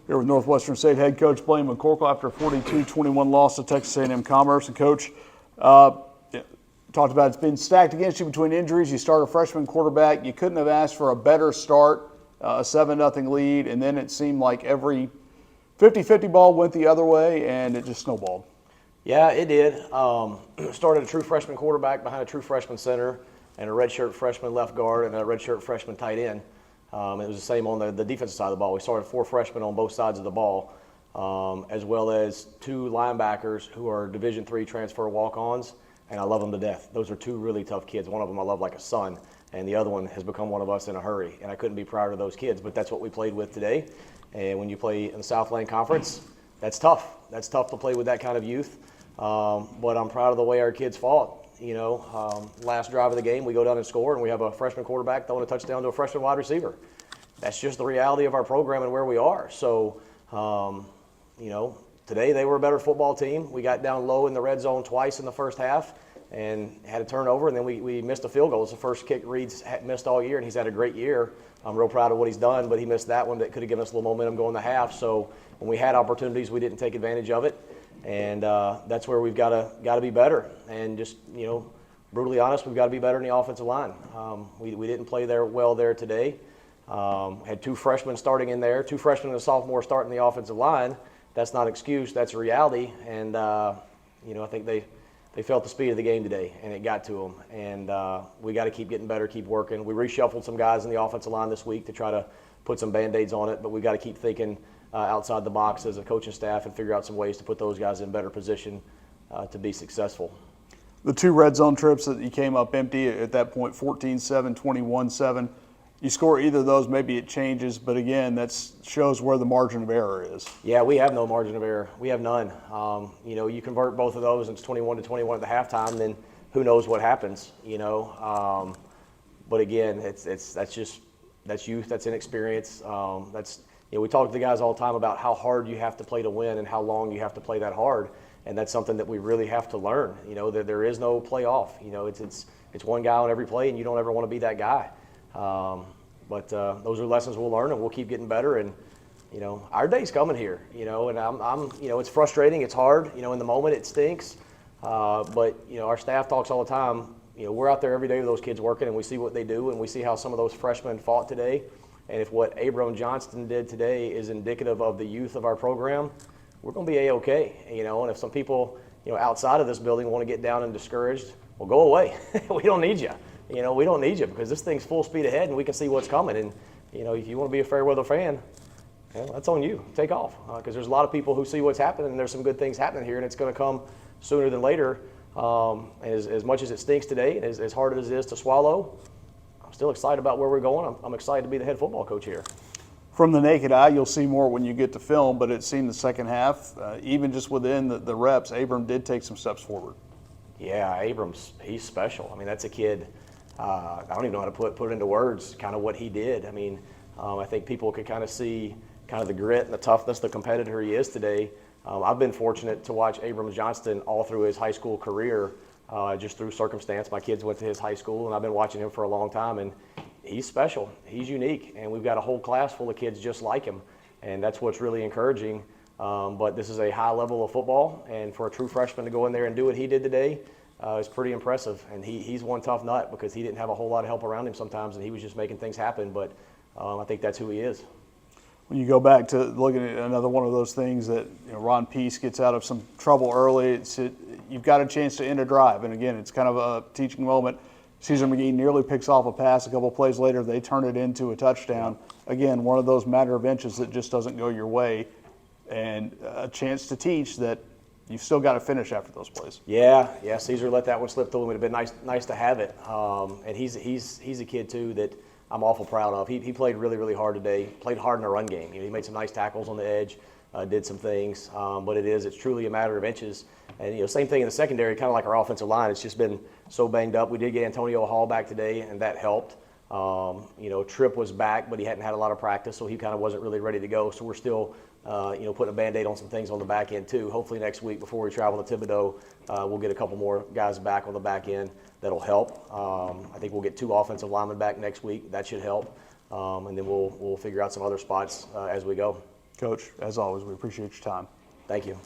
Here with Northwestern State head coach Blaine McCorkle after a 42-21 loss to Texas A&M-Commerce. And coach, talked about it's been stacked against you between injuries. You start a freshman quarterback. You couldn't have asked for a better start, a 7-0 lead, and then it seemed like every 50-50 ball went the other way, and it just snowballed. Yeah, it did. Started a true freshman quarterback behind a true freshman center and a redshirt freshman left guard and a redshirt freshman tight end. It was the same on the defensive side of the ball. We started 4 freshmen on both sides of the ball, as well as 2 linebackers who are Division III transfer walk-ons, and I love them to death. Those are 2 really tough kids. One of them I love like a son, and the other one has become one of us in a hurry, and I couldn't be prouder of those kids, but that's what we played with today. And when you play in the South Lane Conference, that's tough. That's tough to play with that kind of youth, but I'm proud of the way our kids fought. You know, last drive of the game, we go down and score, and we have a freshman quarterback throwing a touchdown to a freshman wide receiver. That's just the reality of our program and where we are. So, you know, today they were a better football team. We got down low in the red zone twice in the first half and had a turnover, and then we missed a field goal. It's the first kick Reed's missed all year, and he's had a great year. I'm real proud of what he's done, but he missed that one that could have given us a little momentum going the half. So when we had opportunities, we didn't take advantage of it. And that's where we've got to be better. And just, you know, brutally honest, we've got to be better in the offensive line. We didn't play well there today. Had 2 freshmen starting in there, 2 freshmen and a sophomore starting the offensive line. That's not an excuse. That's a reality. And, you know, I think they felt the speed of the game today, and it got to them. And we got to keep getting better, keep working. We reshuffled some guys in the offensive line this week to try to put some Band-Aids on it, but we got to keep thinking outside the box as a coaching staff and figure out some ways to put those guys in better position to be successful. The 2 red zone trips that you came up empty at that point, 14-7, 21-7. You score either of those, maybe it changes, but again, that shows where the margin of error is. Yeah, we have no margin of error. We have none. You know, you convert both of those, and it's 21-21 at the halftime, then who knows what happens, you know. But again, that's youth, that's inexperience. You know, we talk to the guys all the time about how hard you have to play to win and how long you have to play that hard, and that's something that we really have to learn. You know, that there is no playoff. You know, it's one guy on every play, and you don't ever want to be that guy. But those are lessons we'll learn, and we'll keep getting better. And you know, our day's coming here. You know, and I'm you know, it's frustrating, it's hard. You know, in the moment it stinks, but you know, our staff talks all the time. You know, we're out there every day with those kids working, and we see what they do, and we see how some of those freshmen fought today. And if what Abram Johnston did today is indicative of the youth of our program, we're going to be A-okay. You know, and if some people, you know, outside of this building want to get down and discouraged, well, go away. We don't need you. You know, we don't need you because this thing's full speed ahead, and we can see what's coming. And you know, if you want to be a fair weather fan, well, that's on you. Take off because there's a lot of people who see what's happening, and there's some good things happening here, and it's going to come sooner than later. As much as it stinks today, and as hard as it is to swallow, I'm still excited about where we're going. I'm excited to be the head football coach here. From the naked eye, you'll see more when you get to film, but it seemed the second half, even just within the reps, Abram did take some steps forward. Yeah, he's special. I mean, that's a kid. I don't even know how to put it into words, kind of what he did. I mean, I think people could kind of see kind of the grit and the toughness, the competitor he is today. I've been fortunate to watch Abram Johnston all through his high school career, just through circumstance. My kids went to his high school, and I've been watching him for a long time, and he's special. He's unique, and we've got a whole class full of kids just like him, and that's what's really encouraging. But this is a high level of football, and for a true freshman to go in there and do what he did today is pretty impressive. And he's one tough nut because he didn't have a whole lot of help around him sometimes, and he was just making things happen. But I think that's who he is. When you go back to looking at another one of those things that Ron Peace gets out of some trouble early, you've got a chance to end a drive. And again, it's kind of a teaching moment. Caesar McGee nearly picks off a pass. A couple plays later, they turn it into a touchdown. Again, one of those matter of inches that just doesn't go your way. And a chance to teach that you've still got to finish after those plays. Yeah, Caesar let that one slip through. It would have been nice to have it. And he's a kid, too, that I'm awful proud of. He played really, really hard today, played hard in the run game. He made some nice tackles on the edge, did some things. But it's truly a matter of inches. And, same thing in the secondary, kind of like our offensive line. It's just been so banged up. We did get Antonio Hall back today, and that helped. Tripp was back, but he hadn't had a lot of practice, so he kind of wasn't really ready to go. So we're still, putting a Band-Aid on some things on the back end, too. Hopefully next week before we travel to Thibodeau, we'll get a couple more guys back on the back end. That'll help. I think we'll get 2 offensive linemen back next week. That should help. And then we'll figure out some other spots as we go. Coach, as always, we appreciate your time. Thank you.